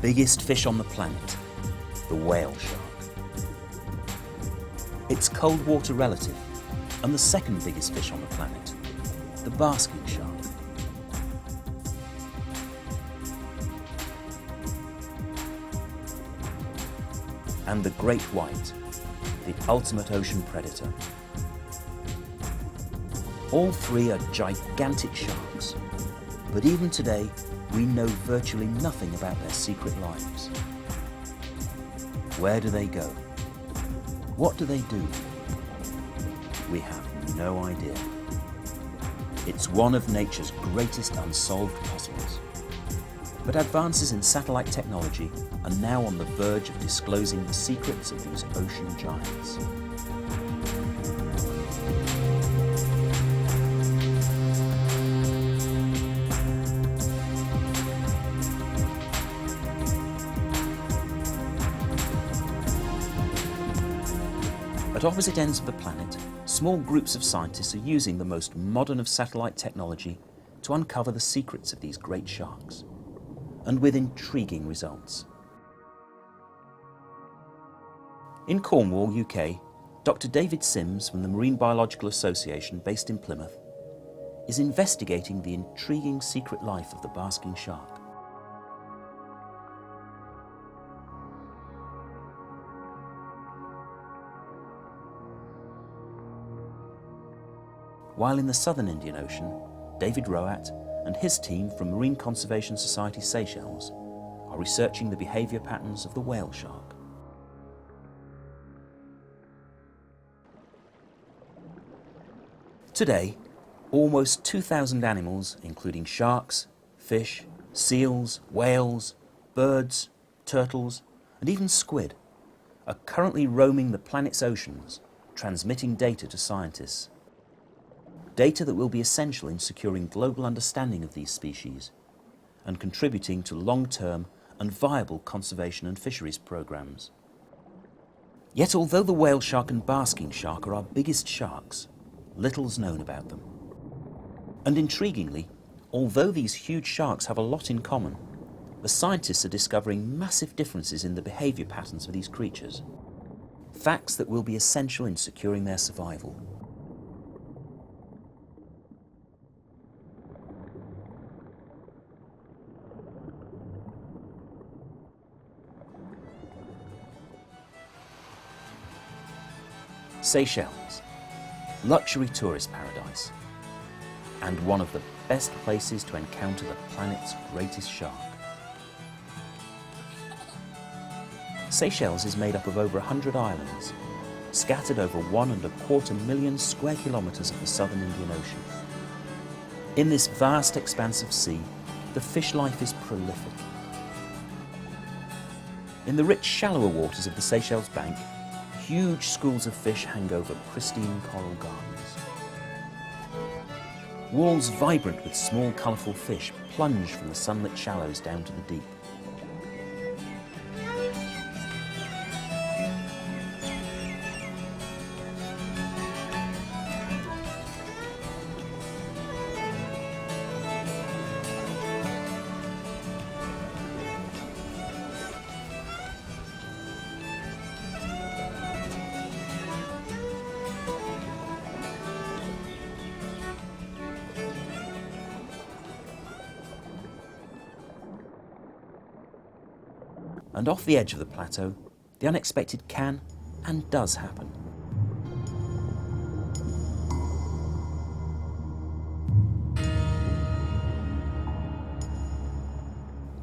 biggest fish on the planet, the whale shark. Its cold water relative, and the second biggest fish on the planet, the basking shark. And the great white, the ultimate ocean predator. All three are gigantic sharks, but even today we know virtually nothing about their secret lives. Where do they go? What do they do? We have no idea. It's one of nature's greatest unsolved puzzles. But advances in satellite technology are now on the verge of disclosing the secrets of these ocean giants. At opposite ends of the planet, small groups of scientists are using the most modern of satellite technology to uncover the secrets of these great sharks, and with intriguing results. In Cornwall, UK, Dr. David Sims from the Marine Biological Association based in Plymouth is investigating the intriguing secret life of the basking shark. While in the southern Indian Ocean, David Roat and his team from Marine Conservation Society Seychelles are researching the behaviour patterns of the whale shark. Today, almost 2,000 animals, including sharks, fish, seals, whales, birds, turtles, and even squid, are currently roaming the planet's oceans, transmitting data to scientists. Data that will be essential in securing global understanding of these species and contributing to long-term and viable conservation and fisheries programs. Yet although the whale shark and basking shark are our biggest sharks, little's known about them. And intriguingly, although these huge sharks have a lot in common, the scientists are discovering massive differences in the behaviour patterns of these creatures, facts that will be essential in securing their survival. Seychelles, luxury tourist paradise, and one of the best places to encounter the planet's greatest shark. Seychelles is made up of over 100 islands, scattered over 1.25 million square kilometres of the southern Indian Ocean. In this vast expanse of sea, the fish life is prolific. In the rich, shallower waters of the Seychelles bank, huge schools of fish hang over pristine coral gardens. Walls vibrant with small, colourful fish plunge from the sunlit shallows down to the deep. And off the edge of the plateau, the unexpected can and does happen.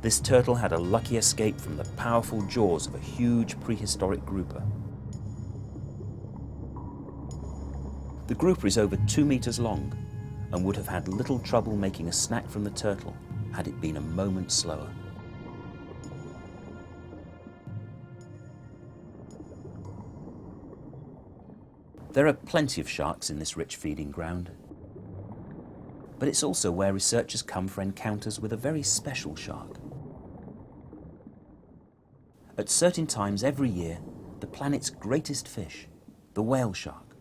This turtle had a lucky escape from the powerful jaws of a huge prehistoric grouper. The grouper is over 2 meters long and would have had little trouble making a snack from the turtle had it been a moment slower. There are plenty of sharks in this rich feeding ground, but it's also where researchers come for encounters with a very special shark. At certain times every year, the planet's greatest fish, the whale shark,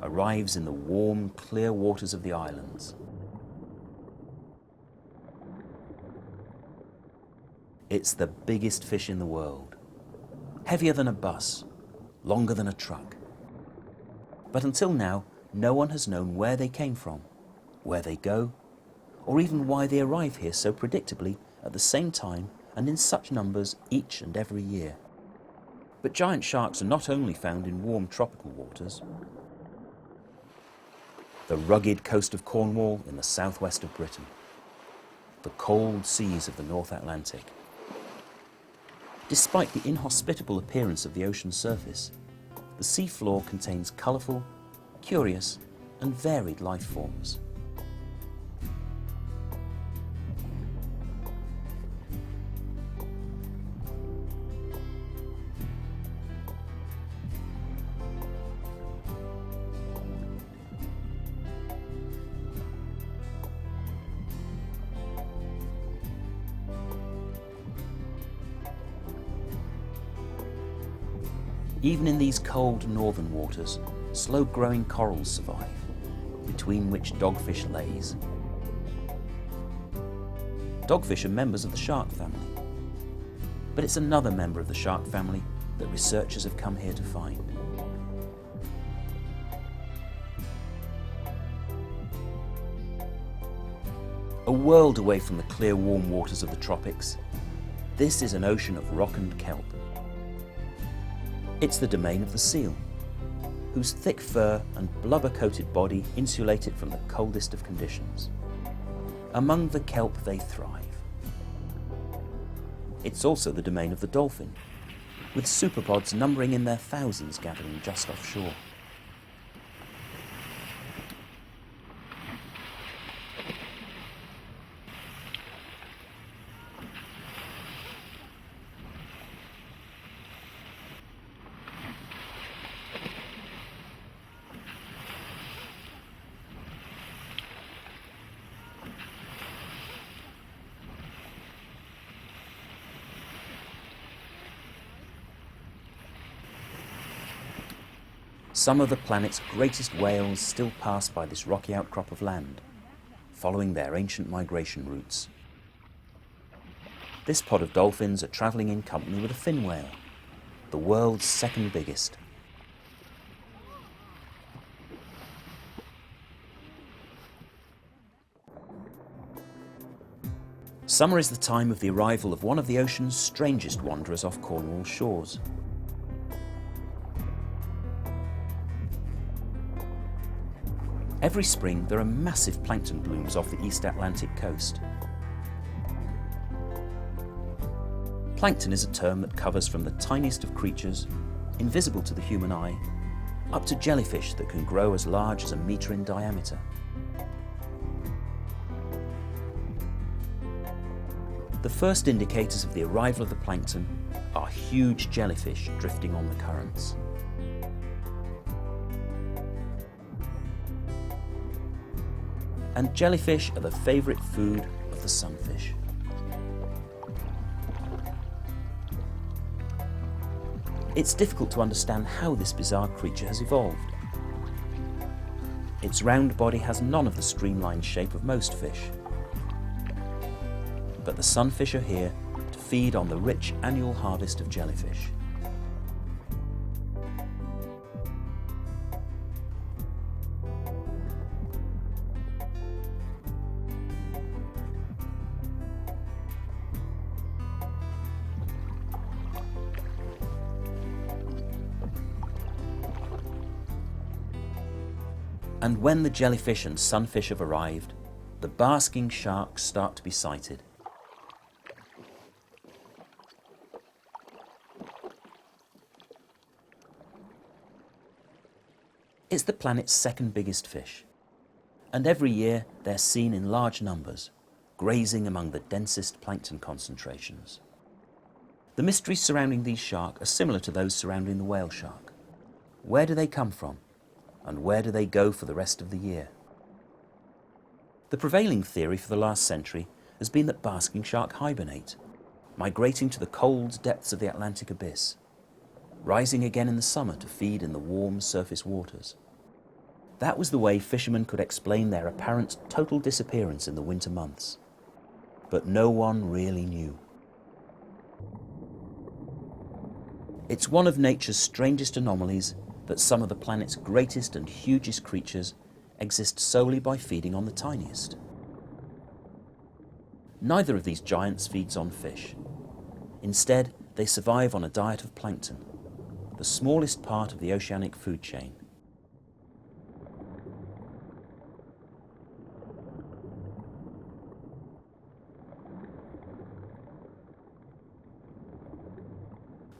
arrives in the warm, clear waters of the islands. It's the biggest fish in the world. Heavier than a bus, longer than a truck. But until now, no one has known where they came from, where they go, or even why they arrive here so predictably at the same time and in such numbers each and every year. But giant sharks are not only found in warm tropical waters. The rugged coast of Cornwall in the southwest of Britain, the cold seas of the North Atlantic. Despite the inhospitable appearance of the ocean surface, the seafloor contains colourful, curious and varied life forms. Even in these cold northern waters, slow-growing corals survive, between which dogfish lays. Dogfish are members of the shark family, but it's another member of the shark family that researchers have come here to find. A world away from the clear, warm waters of the tropics, this is an ocean of rock and kelp. It's the domain of the seal, whose thick fur and blubber-coated body insulate it from the coldest of conditions. Among the kelp they thrive. It's also the domain of the dolphin, with superpods numbering in their thousands gathering just offshore. Some of the planet's greatest whales still pass by this rocky outcrop of land, following their ancient migration routes. This pod of dolphins are travelling in company with a fin whale, the world's second biggest. Summer is the time of the arrival of one of the ocean's strangest wanderers off Cornwall shores. Every spring, there are massive plankton blooms off the East Atlantic coast. Plankton is a term that covers from the tiniest of creatures, invisible to the human eye, up to jellyfish that can grow as large as a metre in diameter. The first indicators of the arrival of the plankton are huge jellyfish drifting on the currents. And jellyfish are the favourite food of the sunfish. It's difficult to understand how this bizarre creature has evolved. Its round body has none of the streamlined shape of most fish. But the sunfish are here to feed on the rich annual harvest of jellyfish. And when the jellyfish and sunfish have arrived, the basking sharks start to be sighted. It's the planet's second biggest fish, and every year they're seen in large numbers, grazing among the densest plankton concentrations. The mysteries surrounding these sharks are similar to those surrounding the whale shark. Where do they come from? And where do they go for the rest of the year? The prevailing theory for the last century has been that basking sharks hibernate, migrating to the cold depths of the Atlantic abyss, rising again in the summer to feed in the warm surface waters. That was the way fishermen could explain their apparent total disappearance in the winter months. But no one really knew. It's one of nature's strangest anomalies that some of the planet's greatest and hugest creatures exist solely by feeding on the tiniest. Neither of these giants feeds on fish. Instead, they survive on a diet of plankton, the smallest part of the oceanic food chain.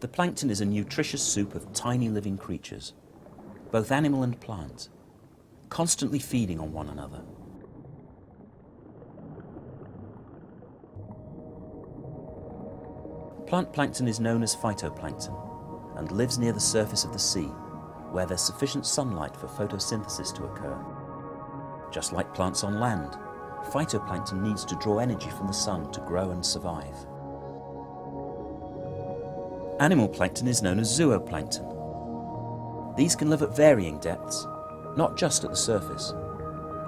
The plankton is a nutritious soup of tiny living creatures, both animal and plant, constantly feeding on one another. Plant plankton is known as phytoplankton and lives near the surface of the sea, where there's sufficient sunlight for photosynthesis to occur. Just like plants on land, phytoplankton needs to draw energy from the sun to grow and survive. Animal plankton is known as zooplankton. These can live at varying depths, not just at the surface,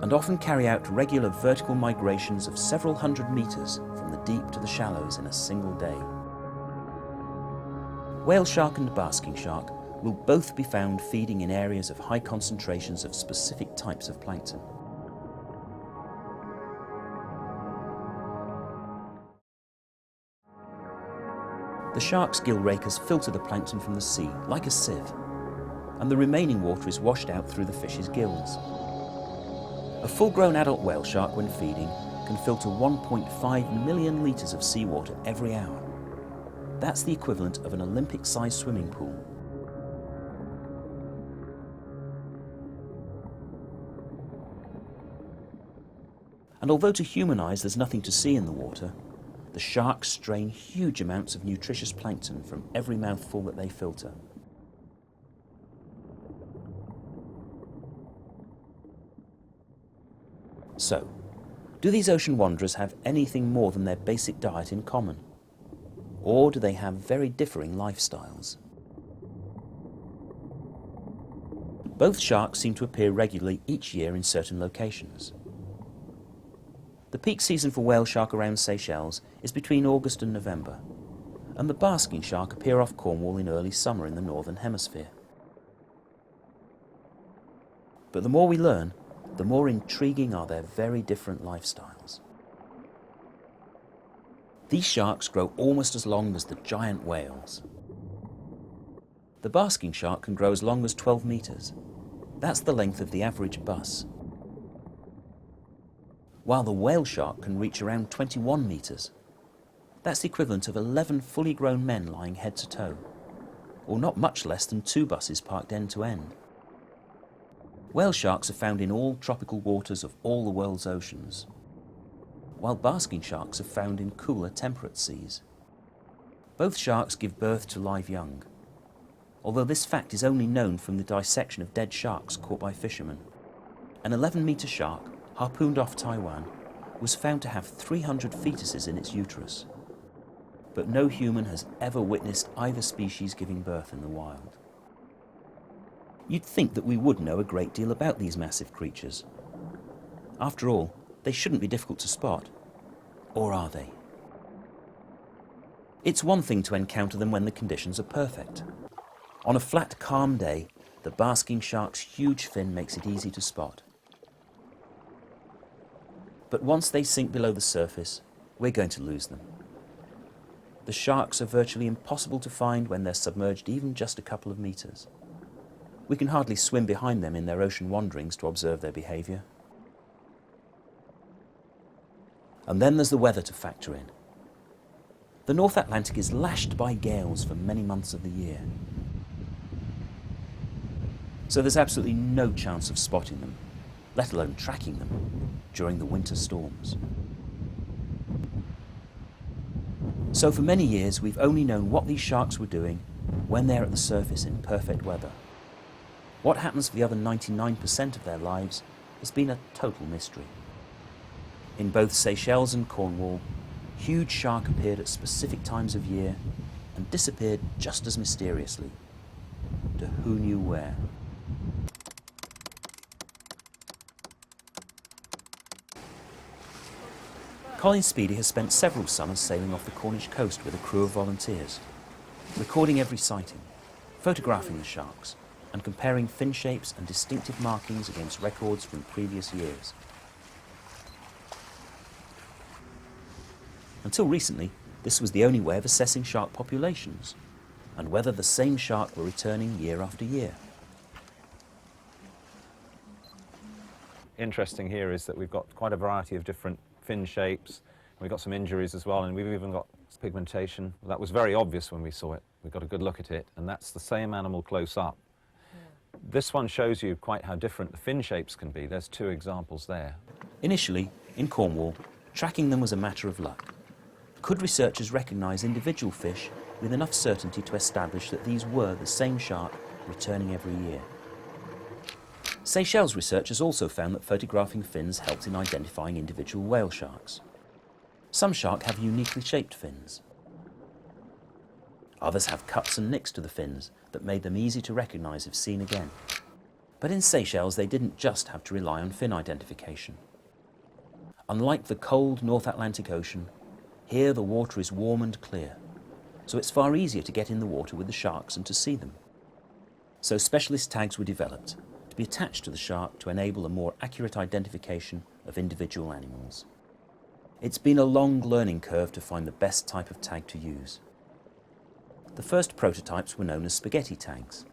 and often carry out regular vertical migrations of several hundred meters from the deep to the shallows in a single day. Whale shark and basking shark will both be found feeding in areas of high concentrations of specific types of plankton. The shark's gill rakers filter the plankton from the sea like a sieve, and the remaining water is washed out through the fish's gills. A full-grown adult whale shark, when feeding, can filter 1.5 million litres of seawater every hour. That's the equivalent of an Olympic-sized swimming pool. And although to human eyes there's nothing to see in the water, the sharks strain huge amounts of nutritious plankton from every mouthful that they filter. So, do these ocean wanderers have anything more than their basic diet in common? Or do they have very differing lifestyles? Both sharks seem to appear regularly each year in certain locations. The peak season for whale shark around Seychelles is between August and November, and the basking shark appear off Cornwall in early summer in the northern hemisphere. But the more we learn, the more intriguing are their very different lifestyles. These sharks grow almost as long as the giant whales. The basking shark can grow as long as 12 meters. That's the length of the average bus. While the whale shark can reach around 21 meters. That's the equivalent of 11 fully grown men lying head to toe, or not much less than 2 buses parked end to end. Whale sharks are found in all tropical waters of all the world's oceans, while basking sharks are found in cooler temperate seas. Both sharks give birth to live young, although this fact is only known from the dissection of dead sharks caught by fishermen. An 11-meter shark, harpooned off Taiwan, was found to have 300 fetuses in its uterus. But no human has ever witnessed either species giving birth in the wild. You'd think that we would know a great deal about these massive creatures. After all, they shouldn't be difficult to spot. Or are they? It's one thing to encounter them when the conditions are perfect. On a flat, calm day, the basking shark's huge fin makes it easy to spot. But once they sink below the surface, we're going to lose them. The sharks are virtually impossible to find when they're submerged even just a couple of meters. We can hardly swim behind them in their ocean wanderings to observe their behavior. And then there's the weather to factor in. The North Atlantic is lashed by gales for many months of the year. So there's absolutely no chance of spotting them, let alone tracking them, during the winter storms. So for many years we've only known what these sharks were doing when they're at the surface in perfect weather. What happens for the other 99% of their lives has been a total mystery. In both Seychelles and Cornwall, huge shark appeared at specific times of year and disappeared just as mysteriously, to who knew where. Colin Speedy has spent several summers sailing off the Cornish coast with a crew of volunteers, recording every sighting. photographing the sharks and comparing fin shapes and distinctive markings against records from previous years. Until recently, this was the only way of assessing shark populations and whether the same shark were returning year after year. Interesting here is that we've got quite a variety of different fin shapes. We've got some injuries as well, and we've even got pigmentation. That was very obvious when we saw it. We got a good look at it, and that's the same animal close up. Yeah. This one shows you quite how different the fin shapes can be. There's two examples there. Initially, in Cornwall, tracking them was a matter of luck. Could researchers recognise individual fish with enough certainty to establish that these were the same shark returning every year? Seychelles researchers also found that photographing fins helped in identifying individual whale sharks. Some sharks have uniquely shaped fins. Others have cuts and nicks to the fins that made them easy to recognise if seen again. But in Seychelles, they didn't just have to rely on fin identification. Unlike the cold North Atlantic Ocean, here the water is warm and clear, so it's far easier to get in the water with the sharks and to see them. So specialist tags were developed to be attached to the shark to enable a more accurate identification of individual animals. It's been a long learning curve to find the best type of tag to use. The first prototypes were known as spaghetti tags.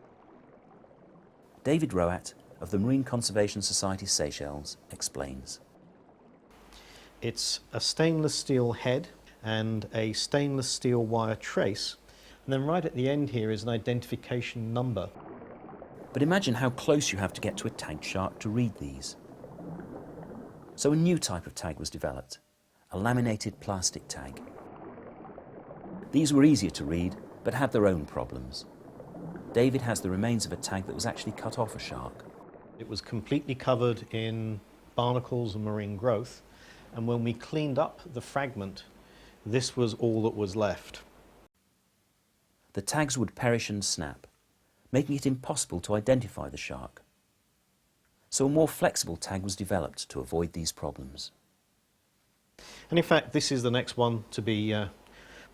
David Roat of the Marine Conservation Society Seychelles explains. It's a stainless steel head and a stainless steel wire trace, and then right at the end here is an identification number. But imagine how close you have to get to a tagged shark to read these. So a new type of tag was developed, a laminated plastic tag. These were easier to read, but had their own problems. David has the remains of a tag that was actually cut off a shark. It was completely covered in barnacles and marine growth, and when we cleaned up the fragment, this was all that was left. The tags would perish and snap, making it impossible to identify the shark. So a more flexible tag was developed to avoid these problems. And in fact, this is the next one to be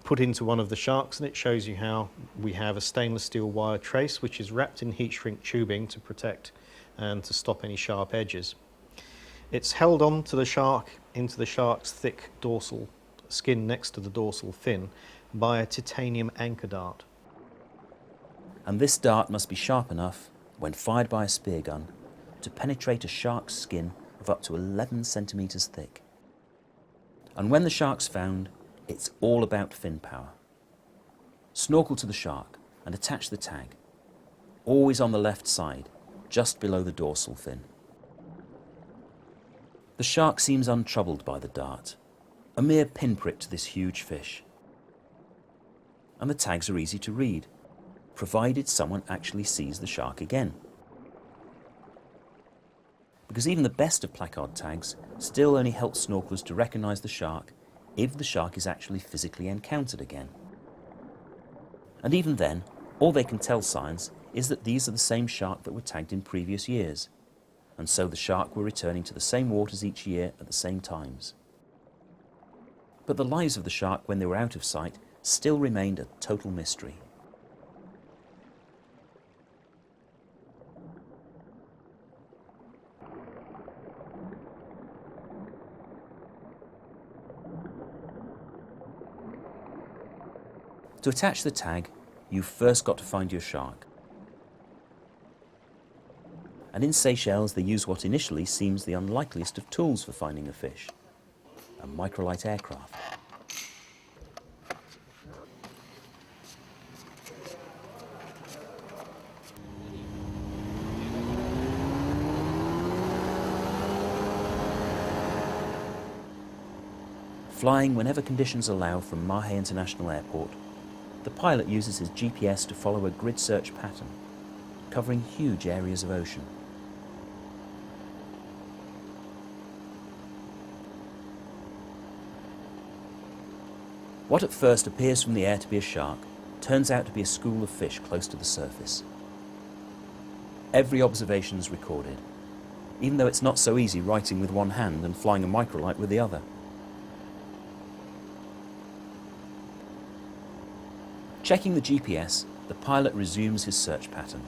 put into one of the sharks, and it shows you how we have a stainless steel wire trace which is wrapped in heat shrink tubing to protect and to stop any sharp edges. It's held on to the shark into the shark's thick dorsal skin next to the dorsal fin by a titanium anchor dart. And this dart must be sharp enough, when fired by a spear gun, to penetrate a shark's skin of up to 11 centimetres thick. And when the shark's found, it's all about fin power. Snorkel to the shark and attach the tag, always on the left side, just below the dorsal fin. The shark seems untroubled by the dart, a mere pinprick to this huge fish. And the tags are easy to read, provided someone actually sees the shark again. Because even the best of placard tags still only help snorkelers to recognise the shark if the shark is actually physically encountered again. And even then, all they can tell science is that these are the same shark that were tagged in previous years, and so the shark were returning to the same waters each year at the same times. But the lives of the shark when they were out of sight still remained a total mystery. To attach the tag, you've first got to find your shark. And in Seychelles, they use what initially seems the unlikeliest of tools for finding a fish, a microlight aircraft. Flying whenever conditions allow from Mahe International Airport, the pilot uses his GPS to follow a grid search pattern, covering huge areas of ocean. What at first appears from the air to be a shark turns out to be a school of fish close to the surface. Every observation is recorded, even though it's not so easy writing with one hand and flying a microlight with the other. Checking the GPS the pilot resumes his search pattern.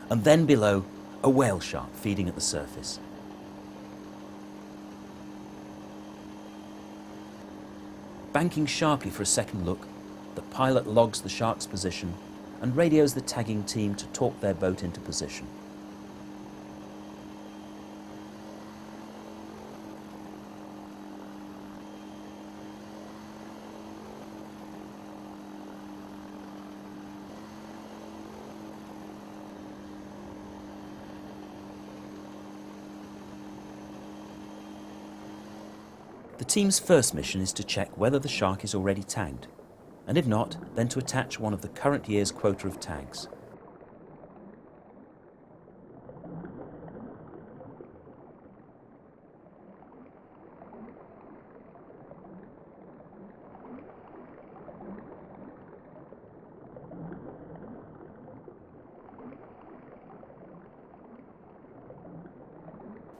And then below, a whale shark feeding at the surface. Banking sharply for a second look, the pilot logs the shark's position and radios the tagging team to torque their boat into position. The team's first mission is to check whether the shark is already tagged, and if not, then to attach one of the current year's quota of tags.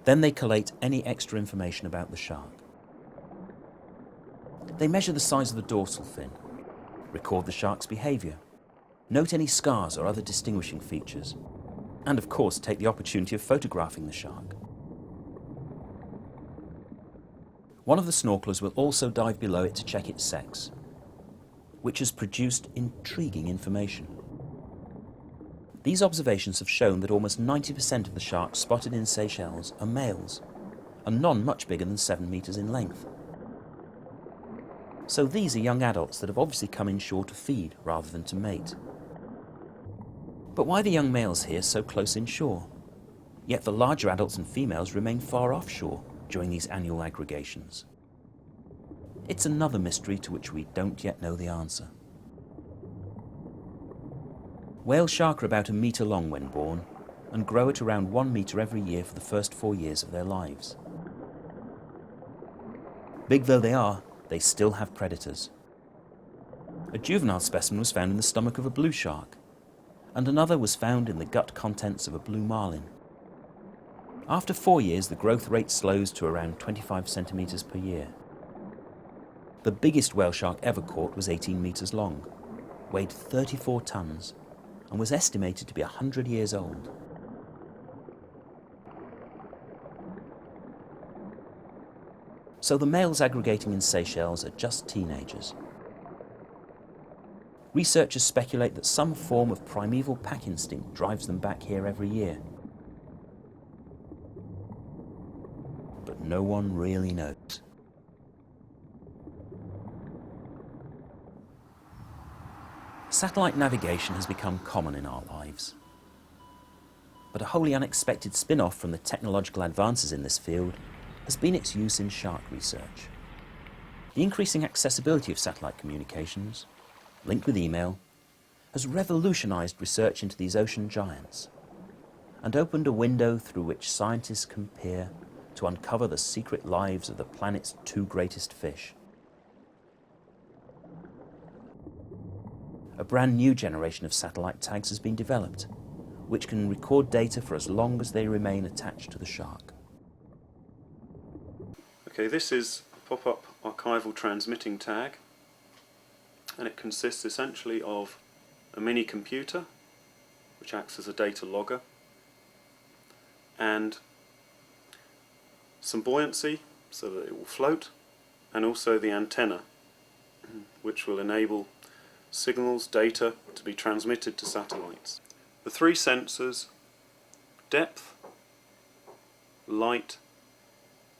Then they collate any extra information about the shark. They measure the size of the dorsal fin, record the shark's behaviour, note any scars or other distinguishing features, and of course take the opportunity of photographing the shark. One of the snorkelers will also dive below it to check its sex, which has produced intriguing information. These observations have shown that almost 90% of the sharks spotted in Seychelles are males, and none much bigger than 7 metres in length. So these are young adults that have obviously come inshore to feed rather than to mate. But why the young males here so close inshore? Yet the larger adults and females remain far offshore during these annual aggregations. It's another mystery to which we don't yet know the answer. Whale shark are about 1 metre long when born and grow at around 1 metre every year for the first 4 years of their lives. Big though they are, they still have predators. A juvenile specimen was found in the stomach of a blue shark, and another was found in the gut contents of a blue marlin. After 4 years, the growth rate slows to around 25 centimetres per year. The biggest whale shark ever caught was 18 metres long, weighed 34 tonnes, and was estimated to be 100 years old. So the males aggregating in Seychelles are just teenagers. Researchers speculate that some form of primeval pack instinct drives them back here every year. But no one really knows. Satellite navigation has become common in our lives. But a wholly unexpected spin-off from the technological advances in this field has been its use in shark research. The increasing accessibility of satellite communications, linked with email, has revolutionized research into these ocean giants and opened a window through which scientists can peer to uncover the secret lives of the planet's 2 greatest fish. A brand new generation of satellite tags has been developed, which can record data for as long as they remain attached to the shark. Okay, this is a pop-up archival transmitting tag, and it consists essentially of a mini computer which acts as a data logger, and some buoyancy so that it will float, and also the antenna which will enable signals, data to be transmitted to satellites. The 3 sensors: depth, light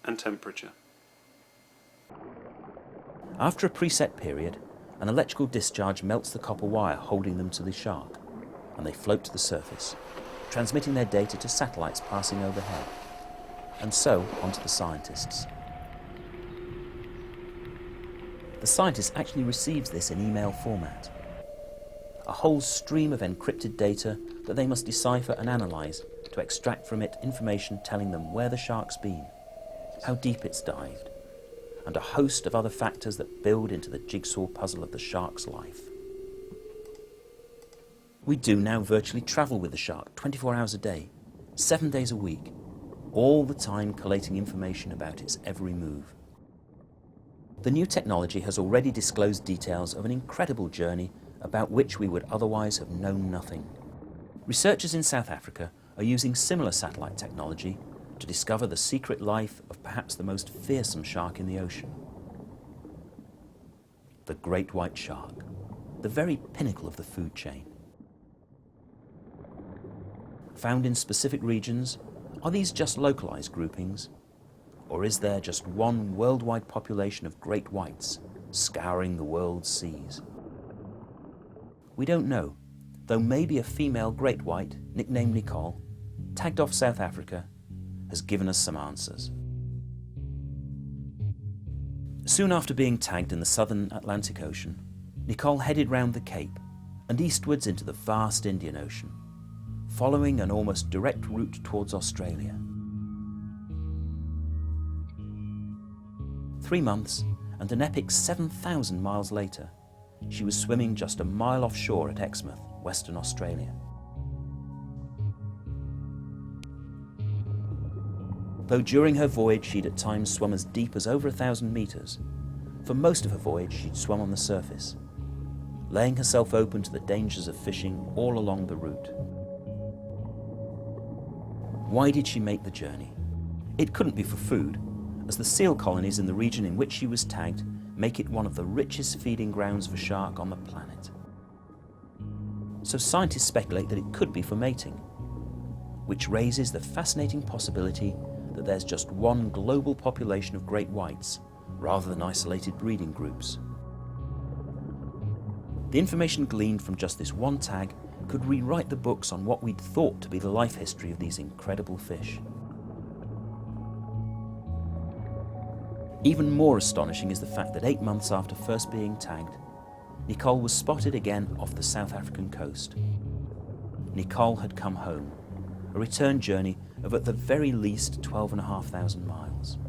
and temperature. After a preset period, an electrical discharge melts the copper wire holding them to the shark, and they float to the surface, transmitting their data to satellites passing overhead, and so onto the scientists. The scientist actually receives this in email format, a whole stream of encrypted data that they must decipher and analyse to extract from it information telling them where the shark's been, how deep it's dived, and a host of other factors that build into the jigsaw puzzle of the shark's life. We do now virtually travel with the shark 24 hours a day, 7 days a week, all the time collating information about its every move. The new technology has already disclosed details of an incredible journey about which we would otherwise have known nothing. Researchers in South Africa are using similar satellite technology to discover the secret life of perhaps the most fearsome shark in the ocean. The great white shark, the very pinnacle of the food chain. Found in specific regions, are these just localized groupings? Or is there just one worldwide population of great whites scouring the world's seas? We don't know, though maybe a female great white, nicknamed Nicole, tagged off South Africa, has given us some answers. Soon after being tagged in the southern Atlantic Ocean, Nicole headed round the Cape and eastwards into the vast Indian Ocean, following an almost direct route towards Australia. 3 months and an epic 7,000 miles later, she was swimming just a mile offshore at Exmouth, Western Australia. Though during her voyage she'd at times swum as deep as over 1,000 metres, for most of her voyage she'd swum on the surface, laying herself open to the dangers of fishing all along the route. Why did she make the journey? It couldn't be for food, as the seal colonies in the region in which she was tagged make it one of the richest feeding grounds for shark on the planet. So scientists speculate that it could be for mating, which raises the fascinating possibility that there's just one global population of great whites, rather than isolated breeding groups. The information gleaned from just this one tag could rewrite the books on what we'd thought to be the life history of these incredible fish. Even more astonishing is the fact that 8 months after first being tagged, Nicole was spotted again off the South African coast. Nicole had come home, a return journey of at the very least 12,500 miles.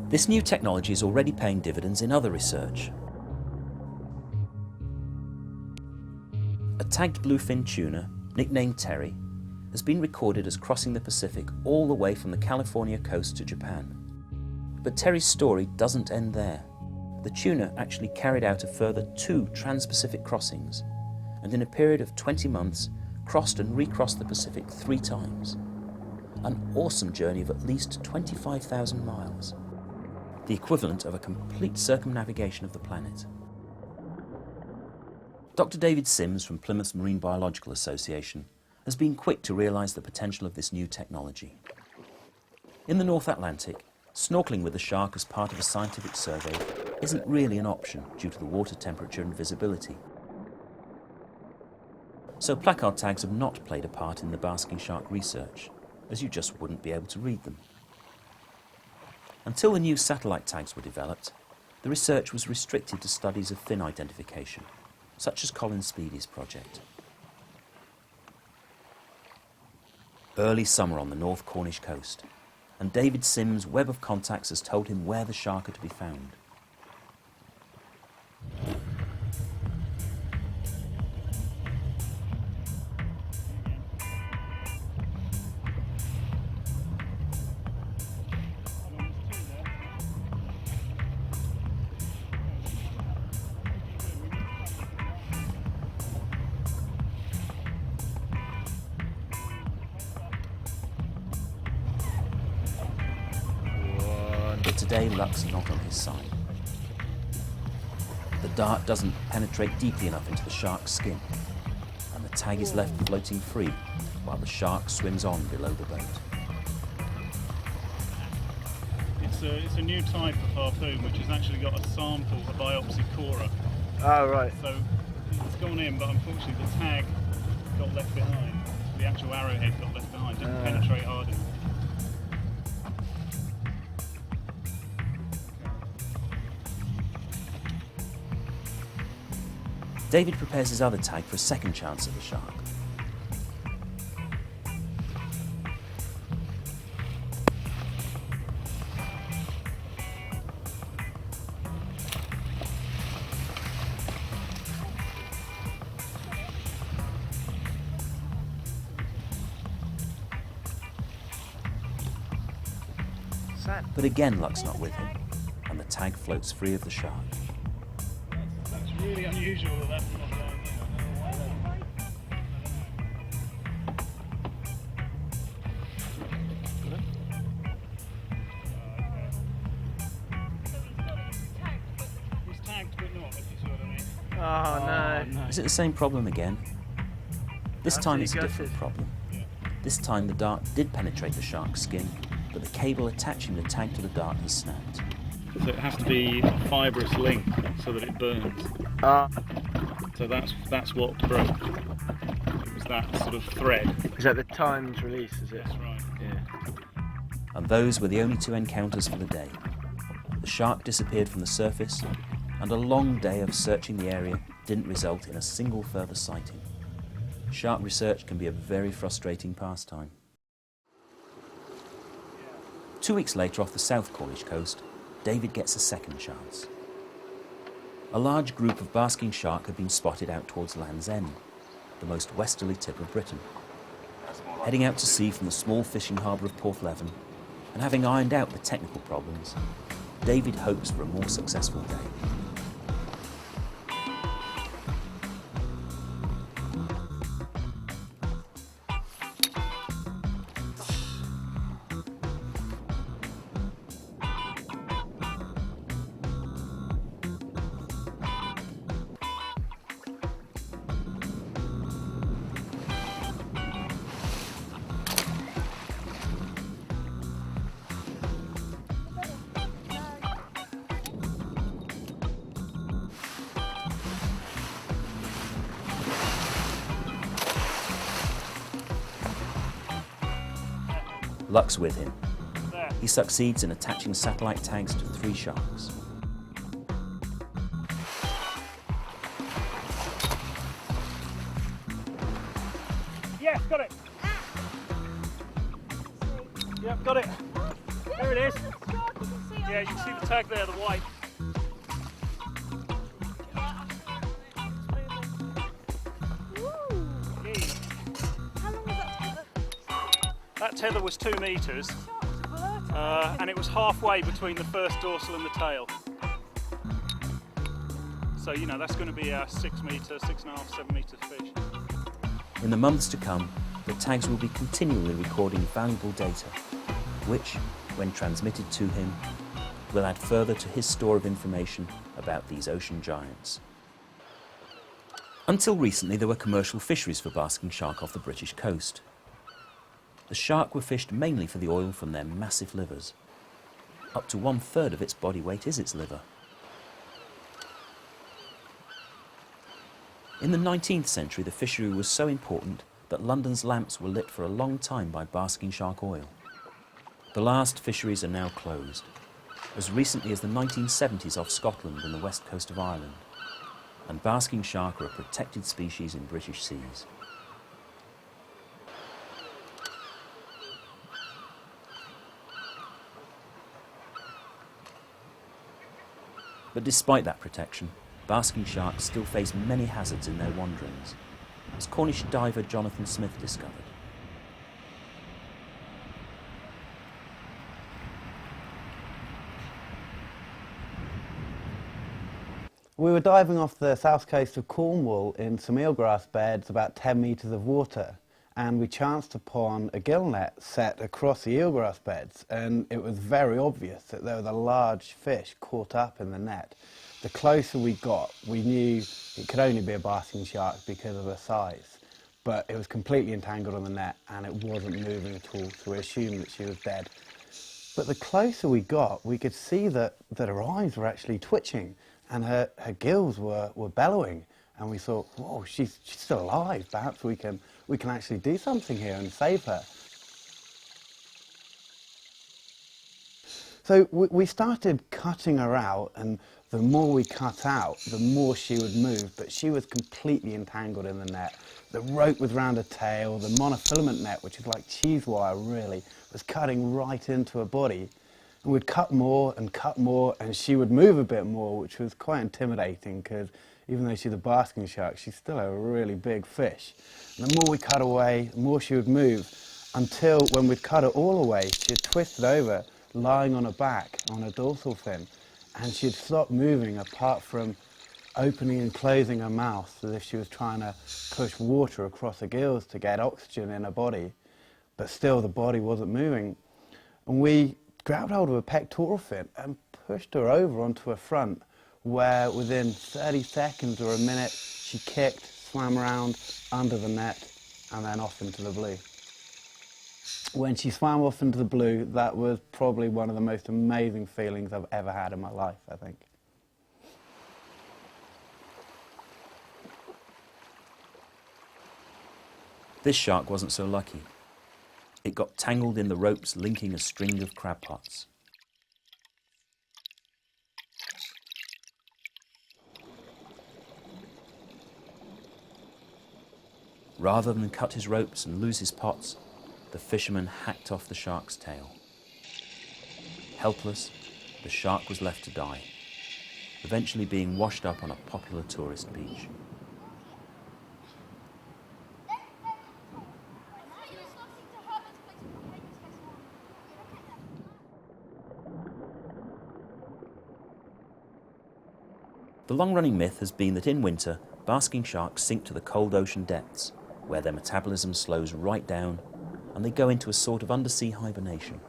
This new technology is already paying dividends in other research. A tagged bluefin tuna, nicknamed Terry, has been recorded as crossing the Pacific all the way from the California coast to Japan. But Terry's story doesn't end there. The tuna actually carried out a further 2 trans-Pacific crossings, and in a period of 20 months crossed and recrossed the Pacific 3 times. An awesome journey of at least 25,000 miles. The equivalent of a complete circumnavigation of the planet. Dr. David Sims from Plymouth's Marine Biological Association has been quick to realise the potential of this new technology. In the North Atlantic, snorkelling with a shark as part of a scientific survey isn't really an option due to the water temperature and visibility. So placard tags have not played a part in the basking shark research, as you just wouldn't be able to read them. Until the new satellite tags were developed, the research was restricted to studies of fin identification, such as Colin Speedy's project. Early summer on the North Cornish coast, and David Sims' web of contacts has told him where the shark are to be found. But today luck's not on his side. The dart doesn't penetrate deeply enough into the shark's skin, and the tag is left floating free while the shark swims on below the boat. It's a new type of harpoon which has actually got a sample, a biopsy corer. Oh, right. So it's gone in, but unfortunately the tag got left behind. The actual arrowhead got left behind, didn't penetrate hard enough. David prepares his other tag for a second chance at the shark. But again, luck's not with him, and the tag floats free of the shark. That's really unusual that that's not going in. He's tagged but not, if you see what I mean. Oh, no. Is it the same problem again? This time it's a Absolutely different gutted. problem. This time the dart did penetrate the shark's skin, but the cable attaching the tag to the dart has snapped. So it has to be a fibrous link so that it burns. So that's what broke. It was that sort of thread. Is that the timed release, is it? That's right. Yeah. And those were the only two encounters for the day. The shark disappeared from the surface, and a long day of searching the area didn't result in a single further sighting. Shark research can be a very frustrating pastime. 2 weeks later, off the South Cornish coast, David gets a second chance. A large group of basking shark had been spotted out towards Land's End, the most westerly tip of Britain. Heading out to sea from the small fishing harbour of Porthleven, and having ironed out the technical problems, David hopes for a more successful day. Luck's with him. He succeeds in attaching satellite tags to 3 sharks. Yes, got it. Yep, got it. There it is. Yeah, you can see the tag there, the white. That tether was 2 metres, and it was halfway between the first dorsal and the tail. So, you know, that's going to be a 6 metre, 6.5, 7 metre fish. In the months to come, the tags will be continually recording valuable data, which, when transmitted to him, will add further to his store of information about these ocean giants. Until recently, there were commercial fisheries for basking shark off the British coast. The shark were fished mainly for the oil from their massive livers. Up to 1/3 of its body weight is its liver. In the 19th century, the fishery was so important that London's lamps were lit for a long time by basking shark oil. The last fisheries are now closed, as recently as the 1970s off Scotland and the west coast of Ireland, and basking shark are a protected species in British seas. But despite that protection, basking sharks still face many hazards in their wanderings, as Cornish diver Jonathan Smith discovered. We were diving off the south coast of Cornwall in some eelgrass beds, about 10 metres of water, and we chanced upon a gill net set across the eelgrass beds, and it was very obvious that there was a large fish caught up in the net. The closer we got, we knew it could only be a basking shark because of her size, but it was completely entangled on the net and it wasn't moving at all, so we assumed that she was dead. But the closer we got, we could see that her eyes were actually twitching and her gills were bellowing, and we thought, whoa, she's still alive, perhaps we can actually do something here and save her. So we started cutting her out, and the more we cut out, the more she would move, but she was completely entangled in the net. The rope was round her tail, the monofilament net, which is like cheese wire really, was cutting right into her body. And we'd cut more, and she would move a bit more, which was quite intimidating because even though she's a basking shark, she's still a really big fish. And the more we cut away, the more she would move, until when we'd cut her all away, she'd twisted over, lying on her back, on her dorsal fin, and she'd stop moving apart from opening and closing her mouth as if she was trying to push water across her gills to get oxygen in her body, but still the body wasn't moving. And we grabbed hold of her pectoral fin and pushed her over onto her front, where within 30 seconds or a minute she kicked, swam around under the net and then off into the blue. When she swam off into the blue, that was probably one of the most amazing feelings I've ever had in my life, I think. This shark wasn't so lucky. It got tangled in the ropes linking a string of crab pots. Rather than cut his ropes and lose his pots, the fisherman hacked off the shark's tail. Helpless, the shark was left to die, eventually being washed up on a popular tourist beach. The long-running myth has been that in winter, basking sharks sink to the cold ocean depths, where their metabolism slows right down and they go into a sort of undersea hibernation.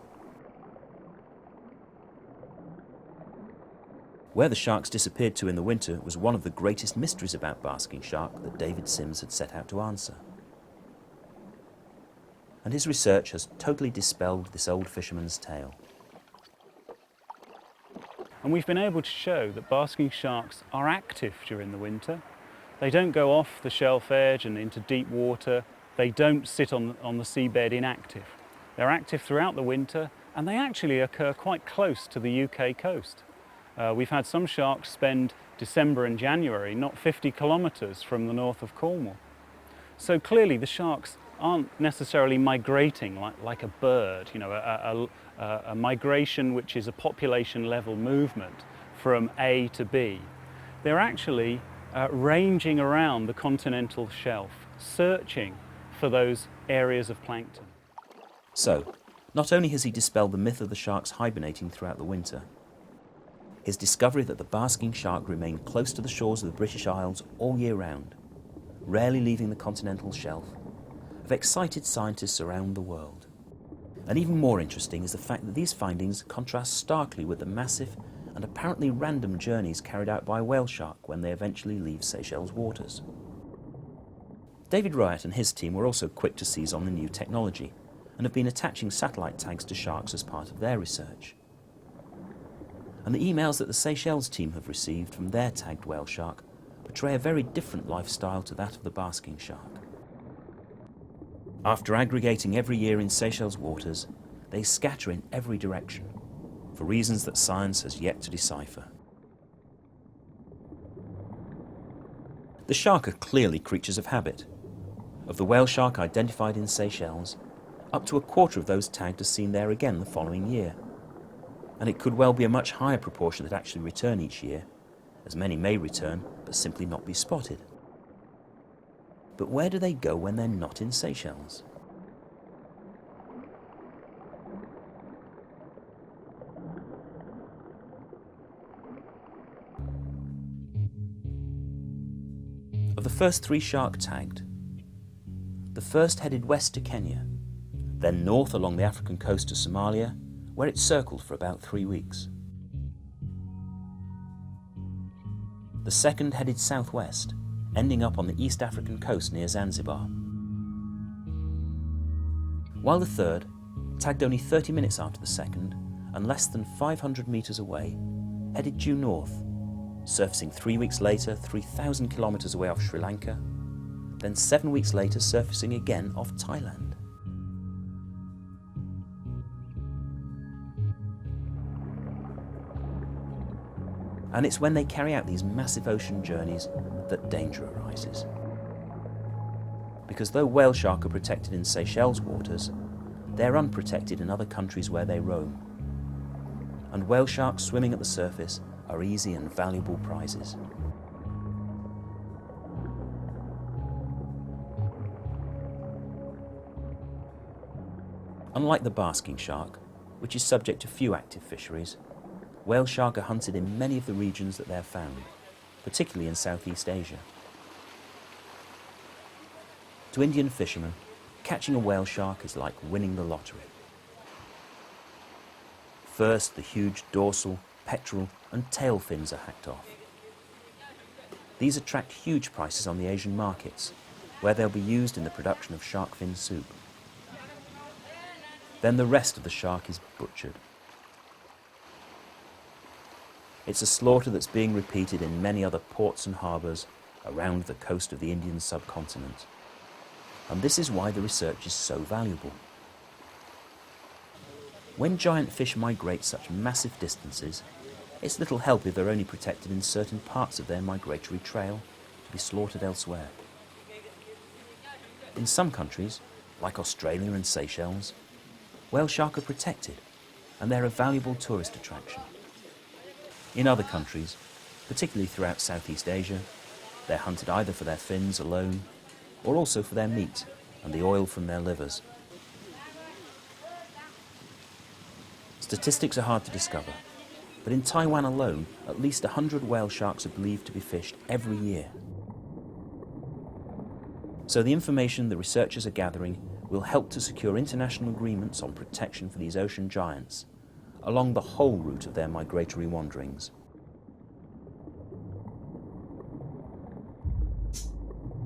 Where the sharks disappeared to in the winter was one of the greatest mysteries about basking shark that David Sims had set out to answer. And his research has totally dispelled this old fisherman's tale. And we've been able to show that basking sharks are active during the winter. They don't go off the shelf edge and into deep water. They don't sit on the seabed inactive. They're active throughout the winter, and they actually occur quite close to the UK coast. We've had some sharks spend December and January not 50 kilometres from the north of Cornwall. So clearly the sharks aren't necessarily migrating like a bird, you know, a migration which is a population level movement from A to B. They're actually ranging around the continental shelf, searching for those areas of plankton. So, not only has he dispelled the myth of the sharks hibernating throughout the winter, his discovery that the basking shark remained close to the shores of the British Isles all year round, rarely leaving the continental shelf, have excited scientists around the world. And even more interesting is the fact that these findings contrast starkly with the massive and apparently random journeys carried out by a whale shark when they eventually leave Seychelles waters. David Ryatt and his team were also quick to seize on the new technology and have been attaching satellite tags to sharks as part of their research. And the emails that the Seychelles team have received from their tagged whale shark portray a very different lifestyle to that of the basking shark. After aggregating every year in Seychelles waters, they scatter in every direction, for reasons that science has yet to decipher. The shark are clearly creatures of habit. Of the whale shark identified in Seychelles, up to a quarter of those tagged are seen there again the following year. And it could well be a much higher proportion that actually return each year, as many may return but simply not be spotted. But where do they go when they're not in Seychelles? Of the first 3 shark tagged, the first headed west to Kenya, then north along the African coast to Somalia, where it circled for about 3 weeks. The second headed southwest, ending up on the East African coast near Zanzibar. While the third, tagged only 30 minutes after the second and less than 500 metres away, headed due north, surfacing 3 weeks later 3,000 kilometres away off Sri Lanka, then 7 weeks later surfacing again off Thailand. And it's when they carry out these massive ocean journeys that danger arises. Because though whale shark are protected in Seychelles waters, they're unprotected in other countries where they roam. And whale sharks swimming at the surface are easy and valuable prizes. Unlike the basking shark, which is subject to few active fisheries, whale shark are hunted in many of the regions that they're found, particularly in Southeast Asia. To Indian fishermen, catching a whale shark is like winning the lottery. First, the huge dorsal, pectoral and tail fins are hacked off. These attract huge prices on the Asian markets, where they'll be used in the production of shark fin soup. Then the rest of the shark is butchered. It's a slaughter that's being repeated in many other ports and harbours around the coast of the Indian subcontinent. And this is why the research is so valuable. When giant fish migrate such massive distances, it's little help if they're only protected in certain parts of their migratory trail to be slaughtered elsewhere. In some countries, like Australia and Seychelles, whale shark are protected and they're a valuable tourist attraction. In other countries, particularly throughout Southeast Asia, they're hunted either for their fins alone or also for their meat and the oil from their livers. Statistics are hard to discover, but in Taiwan alone, at least 100 whale sharks are believed to be fished every year. So the information the researchers are gathering will help to secure international agreements on protection for these ocean giants along the whole route of their migratory wanderings.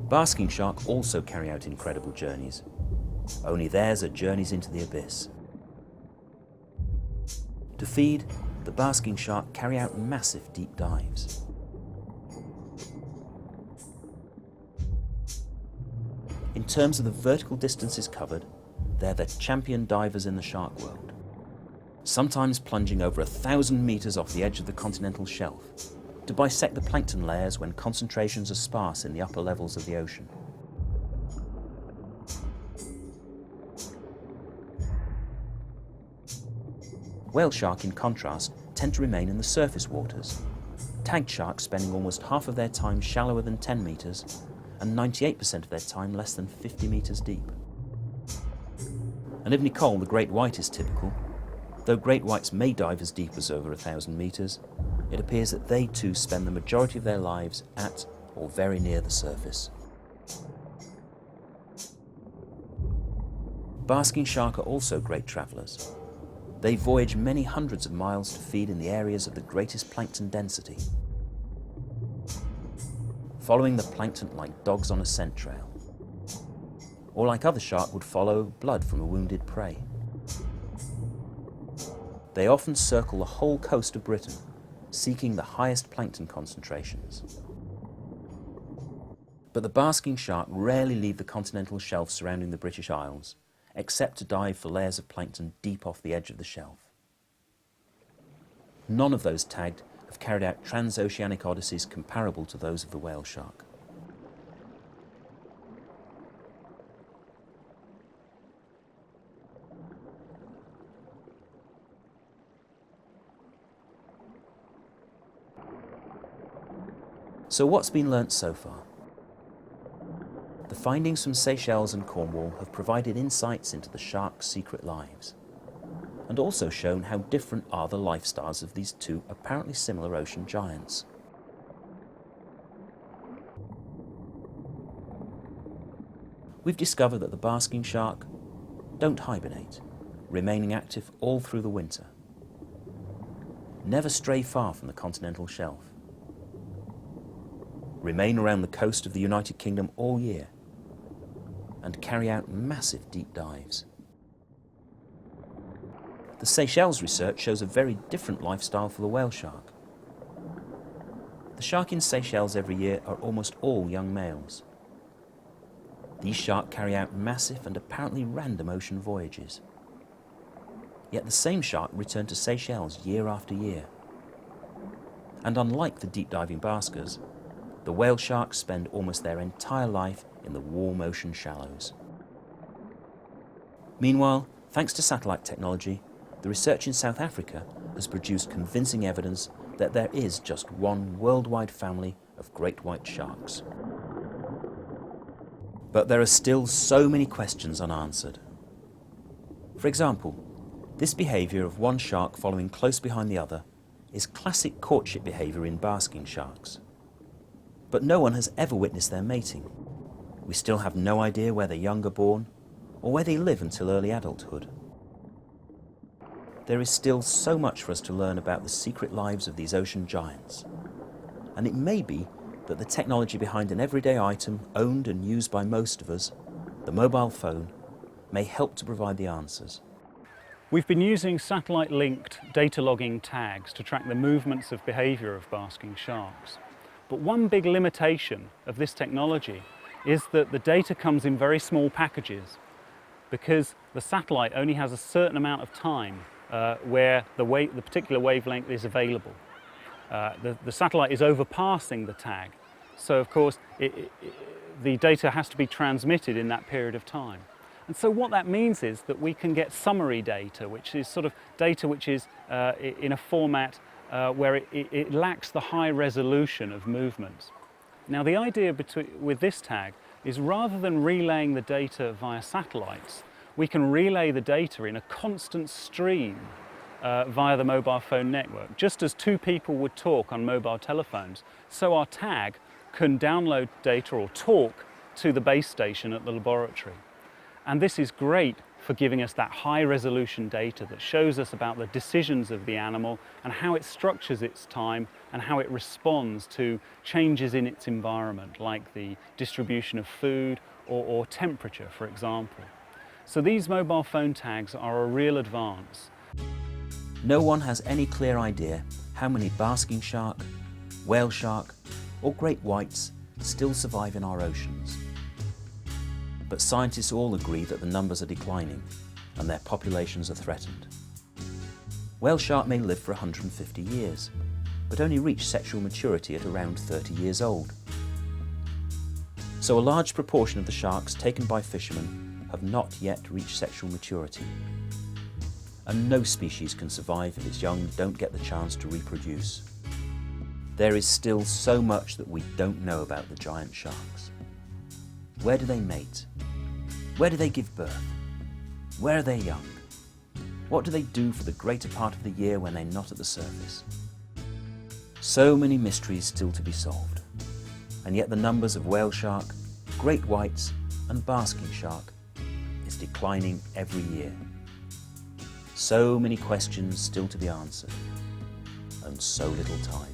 Basking shark also carry out incredible journeys, only theirs are journeys into the abyss. To feed, the basking shark carry out massive deep dives. In terms of the vertical distances covered, they're the champion divers in the shark world, sometimes plunging over 1,000 meters off the edge of the continental shelf to bisect the plankton layers when concentrations are sparse in the upper levels of the ocean. Whale shark, in contrast, tend to remain in the surface waters, tagged sharks spending almost half of their time shallower than 10 meters and 98% of their time less than 50 meters deep. And of Nicole, the great white is typical. Though great whites may dive as deep as over 1,000 meters, it appears that they too spend the majority of their lives at or very near the surface. Basking shark are also great travellers. They voyage many hundreds of miles to feed in the areas of the greatest plankton density, following the plankton like dogs on a scent trail, or like other shark would follow blood from a wounded prey. They often circle the whole coast of Britain, seeking the highest plankton concentrations. But the basking shark rarely leave the continental shelf surrounding the British Isles, except to dive for layers of plankton deep off the edge of the shelf. None of those tagged have carried out transoceanic odysseys comparable to those of the whale shark. So what's been learnt so far? The findings from Seychelles and Cornwall have provided insights into the shark's secret lives, and also shown how different are the lifestyles of these two apparently similar ocean giants. We've discovered that the basking shark don't hibernate, remaining active all through the winter, never stray far from the continental shelf, remain around the coast of the United Kingdom all year, and carry out massive deep dives. The Seychelles research shows a very different lifestyle for the whale shark. The shark in Seychelles every year are almost all young males. These shark carry out massive and apparently random ocean voyages. Yet the same shark return to Seychelles year after year. And unlike the deep diving baskers, the whale sharks spend almost their entire life in the warm ocean shallows. Meanwhile, thanks to satellite technology, the research in South Africa has produced convincing evidence that there is just one worldwide family of great white sharks. But there are still so many questions unanswered. For example, this behaviour of one shark following close behind the other is classic courtship behaviour in basking sharks. But no one has ever witnessed their mating. We still have no idea where the young are born or where they live until early adulthood. There is still so much for us to learn about the secret lives of these ocean giants. And it may be that the technology behind an everyday item owned and used by most of us, the mobile phone, may help to provide the answers. We've been using satellite-linked data logging tags to track the movements of behaviour of basking sharks. But one big limitation of this technology is that the data comes in very small packages because the satellite only has a certain amount of time where the particular wavelength is available. The satellite is overpassing the tag, so of course the data has to be transmitted in that period of time. And so what that means is that we can get summary data, which is sort of data which is in a format where it lacks the high resolution of movements. Now the idea with this tag is rather than relaying the data via satellites, we can relay the data in a constant stream via the mobile phone network. Just as two people would talk on mobile telephones, so our tag can download data or talk to the base station at the laboratory. And this is great for giving us that high resolution data that shows us about the decisions of the animal and how it structures its time and how it responds to changes in its environment, like the distribution of food or temperature, for example. So these mobile phone tags are a real advance. No one has any clear idea how many basking shark, whale shark, or great whites still survive in our oceans. But scientists all agree that the numbers are declining and their populations are threatened. Whale shark may live for 150 years, but only reach sexual maturity at around 30 years old. So a large proportion of the sharks taken by fishermen have not yet reached sexual maturity. And no species can survive if its young don't get the chance to reproduce. There is still so much that we don't know about the giant sharks. Where do they mate? Where do they give birth? Where are they young? What do they do for the greater part of the year when they're not at the surface? So many mysteries still to be solved. And yet the numbers of whale shark, great whites and basking shark is declining every year. So many questions still to be answered, and so little time.